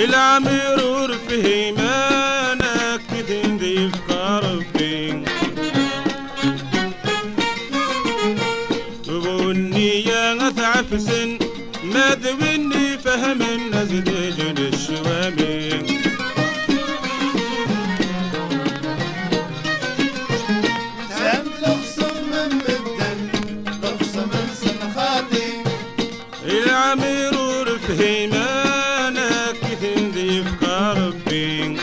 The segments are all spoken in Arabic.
العمير ورفه ما نكتن ذي فكار بين بني يا غثعف سن ما ذبني فهم الناس دجل الشوامين العمير ورفه ما نكتن ذي فكار بين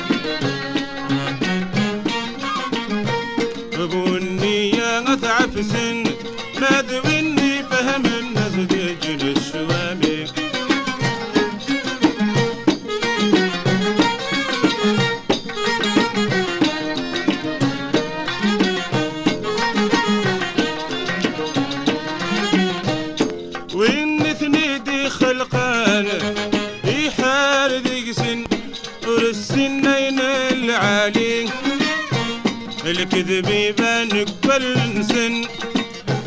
بني يا غثعف سن ما ذبني فهم الناس دجل الشوامين وين ثنيدي خلقان يحار ذيك سن والسنين العالي الكذب يبان كل سن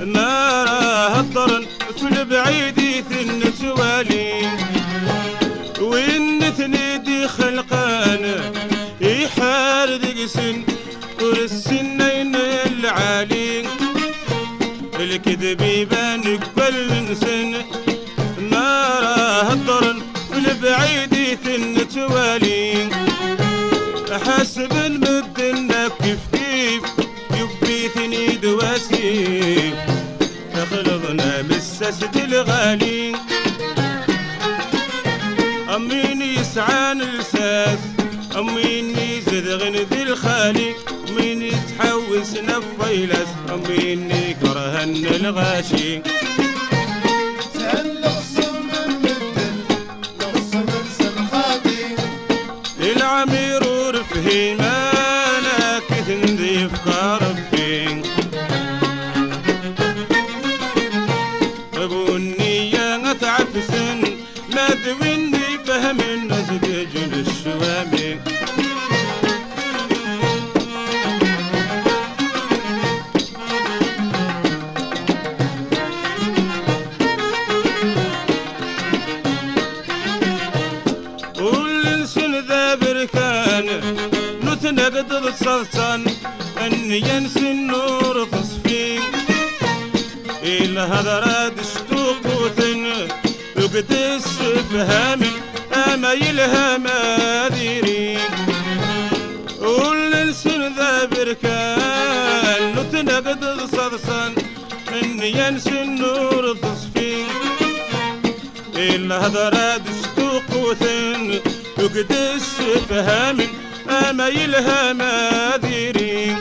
نارا هطرن في البعيد ثن توالي وين ثنيدي خلقان يحار ذيك سن والسنين العالي الكذب يبان كل سن نارا هطرن في البعيد ثن توالي حسب المدن كيف كيف يبي ثنيد واسيف تخلطنا بالسسد الغالي أمين يسعان الساس أمين يزدغن ذي الخالي أمين يتحوس نفيلس أمين يكرهن الغاشي العمير ورفه ما نكتن ذي فكار بين بني يا غثعف سن ما ذويني فهم الناس دجل الشوامين بركان نتنقد السلطان أن ينسي النور تصفين إلى هذا راد شتوقوثن يقدس فهامي أما يلهم أذيرين والإنسان ذا بركان نتنقد السلطان أن ينسي النور تصفين إلى هذا راد شتوقوثن يقدس فهام أما يلهم أذيرين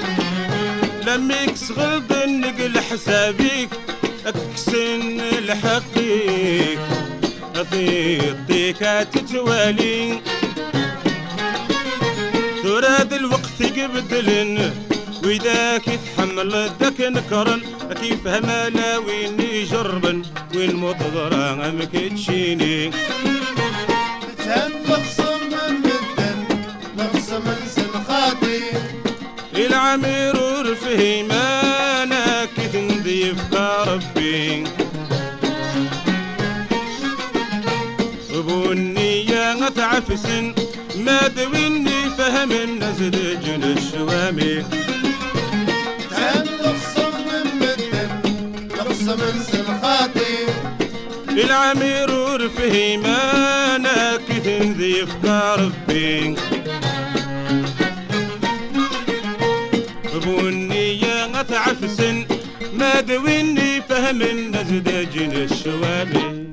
لميكس غلط نقل حسابيك أكسن الحقيق أطيطيك تتوالي تراد الوقت يقبدلن وإذاك يتحمل ذاك نكرن كيف همالا وين يجربن وين مضغرة مكتشيني العمير ورفه ما نكتن ذي فكار بين بني يا غثعف سن ما ذويني فهم الناس دجل الشوامي العمير ورفه ما نكتن ذي فكار بين بني يا غثعف سن ما ذويني فهم الناس دجل الشوامي